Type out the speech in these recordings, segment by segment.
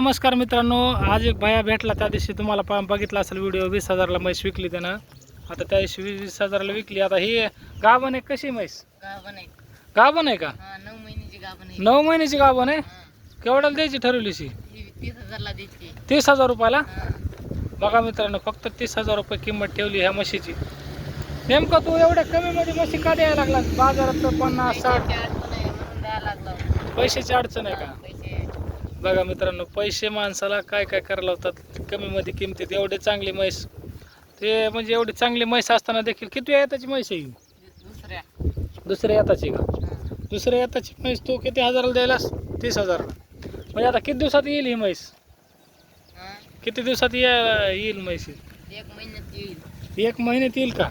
नमस्कार मित्रांनो, आज एक भया भेटला. त्या दिवशी तुम्हाला बघितला असेल व्हिडिओ. 20,000ला म्हैस विकली त्यानं. आता त्या दिवशी 20,000ला विकली. आता ही गाभण आहे. कशी म्हैस? गाभण आहे का? 9 महिन्याची गाभण आहे. 9 महिन्याची गाभण आहे. केवढ्याला द्यायची ठरवलीशी? 30,000ला द्यायची. 30,000 रुपयाला. बघा मित्रांनो, फक्त 30,000 रुपये किंमत ठेवली ह्या म्हशीची. नेमकं तू एवढ्या कमी मध्ये म्हशी का द्यायला लागला? बाजारात तर 50-60 पैशाची अडचण आहे का? बघा मित्रांनो, पैसे माणसाला काय काय करायला होतात कमी मध्ये किमतीत. एवढे चांगली म्हैस, ते म्हणजे एवढी चांगली म्हैस असताना देखील. किती येताची म्हैस आहे? दुसऱ्या येताची का? दुसऱ्या येताची म्हैस तू किती हजाराला द्यायलास? 30,000ला. म्हणजे आता किती दिवसात येईल ही म्हैस? किती दिवसात येईल म्हैस? 1 महिन्यात येईल. 1 महिन्यात येईल का?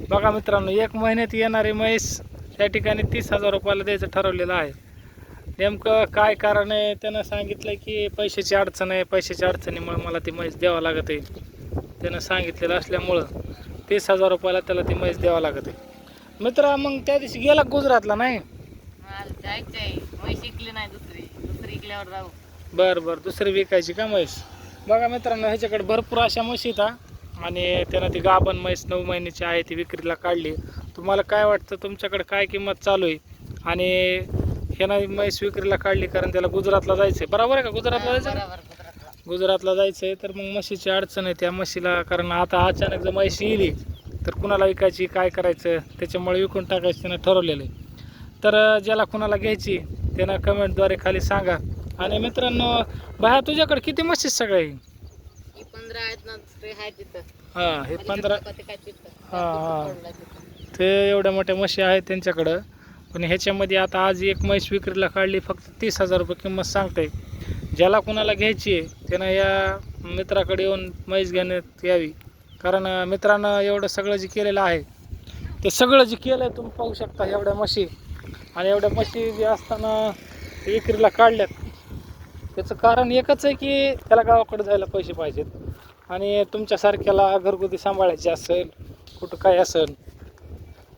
बघा मित्रांनो, 1 महिन्यात येणारी म्हैस त्या ठिकाणी 30,000 रुपयाला द्यायचं ठरवलेलं आहे. नेमकं काय कारण आहे? त्यानं सांगितलं की पैशाची अडचण आहे. पैशाच्या अडचणीमुळे मला ती म्हैस द्यावं लागत आहे. त्यानं सांगितलेलं असल्यामुळं 30,000 रुपयाला त्याला ती म्हैस द्यावं लागत आहे. मित्र, मग त्या दिवशी गेला गुजरातला नाही? म्हैस इकली नाही, दुसरी इकल्यावर जाऊ. बरं, दुसरी विकायची का म्हैस? बघा मित्रांनो, ह्याच्याकडे भरपूर अशा म्हशी आहेत आणि त्यानं ती गाभण म्हैस 9 महिन्याची आहे ती विक्रीला काढली. तुम्हाला काय वाटतं, तुमच्याकडे काय किंमत चालू आहे? आणि ह्यानं म्हैस विक्रीला काढली कारण त्याला गुजरातला जायचंय. बरोबर आहे का? गुजरातला जायचं. गुजरातला जायचंय तर मग म्हशीची अडचण आहे त्या म्हशीला. कारण आता अचानक जर म्हैस येईल तर कुणाला विकायची, काय करायचं, त्याच्यामुळे विकून टाकायचं त्यानं ठरवलेलं आहे. तर ज्याला कुणाला घ्यायची त्यानं कमेंटद्वारे खाली सांगा. आणि मित्रांनो, बाया तुझ्याकडे किती म्हशी सगळे? 15 आहेत ना, तिथं. हां, हे 15. हां, ते एवढ्या मोठ्या म्हशी आहेत त्यांच्याकडं. पण ह्याच्यामध्ये आता आज एक म्हैस विक्रीला काढली, फक्त 30,000 रुपये किंमत सांगते. ज्याला कुणाला घ्यायची आहे त्यानं या मित्राकडे येऊन म्हैस घेण्यात यावी. कारण मित्रांनं एवढं सगळं जे केलेलं आहे ते सगळं जे केलं आहे तुम्ही पाहू शकता. एवढ्या म्हशी आणि एवढ्या म्हशी जे असताना विक्रीला काढल्यात, त्याचं कारण एकच आहे की त्याला गावाकडे जायला पैसे पाहिजेत. आणि तुमच्यासारख्याला घरगुती सांभाळायची असेल, कुठं काय असेल,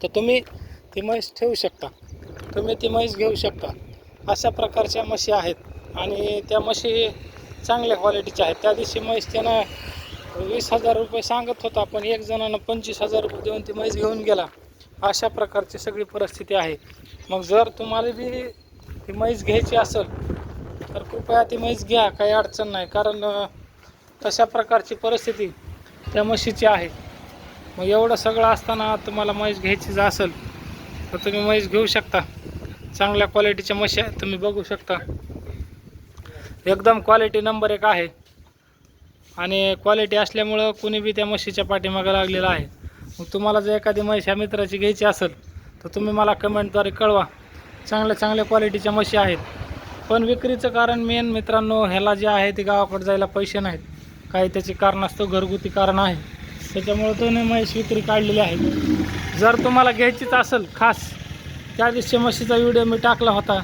तर तुम्ही ती म्हैस ठेवू शकता. तुम्ही ती म्हैस घेऊ शकता. अशा प्रकारच्या म्हशी आहेत आणि त्या म्हशी चांगल्या क्वालिटीच्या आहेत. त्या दिवशी म्हैस त्यानं 20,000 रुपये सांगत होता, पण एक जणानं 25,000 रुपये देऊन ती म्हैस घेऊन गेला. अशा प्रकारची सगळी परिस्थिती आहे. मग जर तुम्हाला बी ती म्हैस घ्यायची असेल तर कृपया ती म्हैस घ्या, काही अडचण नाही. कारण तशा प्रकारची परिस्थिती त्या म्हशीची आहे. मग एवढं सगळं असताना तुम्हाला म्हैस घ्यायची असेल तर तुम्ही म्हैस घेऊ शकता. चांगल्या क्वालिटीच्या म्हशी आहेत, तुम्ही बघू शकता. एकदम क्वालिटी नंबर 1 आहे आणि क्वालिटी असल्यामुळं कुणी बी त्या म्हशीच्या पाठीमागं लागलेलं आहे. मग तुम्हाला जर एखादी म्हैस ह्या मित्राची घ्यायची असेल तर तुम्ही मला कमेंटद्वारे कळवा. चांगल्या क्वालिटीच्या म्हशी आहेत. पण विक्रीचं कारण मेन मित्रांनो, ह्याला जे आहे ते गावाकडे जायला पैसे नाहीत. काही त्याची कारण असतं, घरगुती कारण आहे. त्याच्यामुळं तो म्हैस विक्री काढलेली आहे. जर तुम्हाला घ्यायचीच असेल, खास त्या दिवशी म्हशीचा व्हिडिओ मी टाकला होता.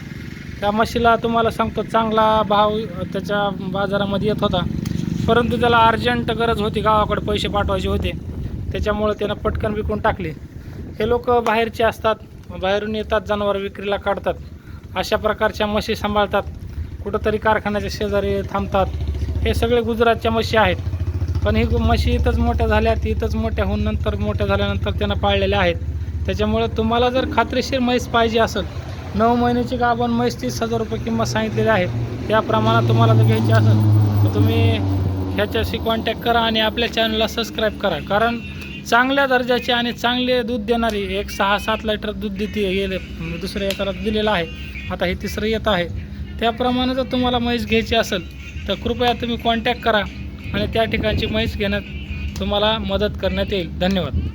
त्या म्हशीला तुम्हाला सांगतो चांगला भाव त्याच्या बाजारामध्ये येत होता, परंतु त्याला अर्जंट गरज होती, गावाकडे पैसे पाठवायचे होते. त्याच्यामुळं त्यानं पटकन विकून टाकले. हे लोक बाहेरचे असतात, बाहेरून येतात, जनावर विक्रीला काढतात, अशा प्रकारच्या म्हशी सांभाळतात, कुठंतरी कारखान्याच्या शेजारी थांबतात. हे सगळे गुजरातच्या म्हशी आहेत. पण ही म्हशी इथंच मोठ्या झाल्यात, इथंच मोठ्या होऊन नंतर मोठ्या झाल्यानंतर त्यांना पाळलेल्या आहेत. त्याच्यामुळे तुम्हाला जर खात्रीशीर म्हैस पाहिजे असेल, 9 महिन्याची गाभण म्हैस 30,000 रुपये किंमत सांगितलेली आहे. त्या प्रमाणात तुम्हाला जर घ्यायची असेल तर तुम्ही ह्याच्याशी कॉन्टॅक्ट करा आणि आपल्या चॅनलला सबस्क्राईब करा. कारण चांगल्या दर्जाची आणि चांगले दूध देणारी, एक 6-7 लिटर दूध देते, गेले दुसऱ्या एकाला दिलेलं आहे, आता हे तिसरं येत आहे. त्याप्रमाणे जर तुम्हाला म्हैस घ्यायची असेल तर कृपया तुम्ही कॉन्टॅक्ट करा आणि त्या ठिकाणची म्हैस घेण्यात तुम्हाला मदत करण्यात येईल. धन्यवाद.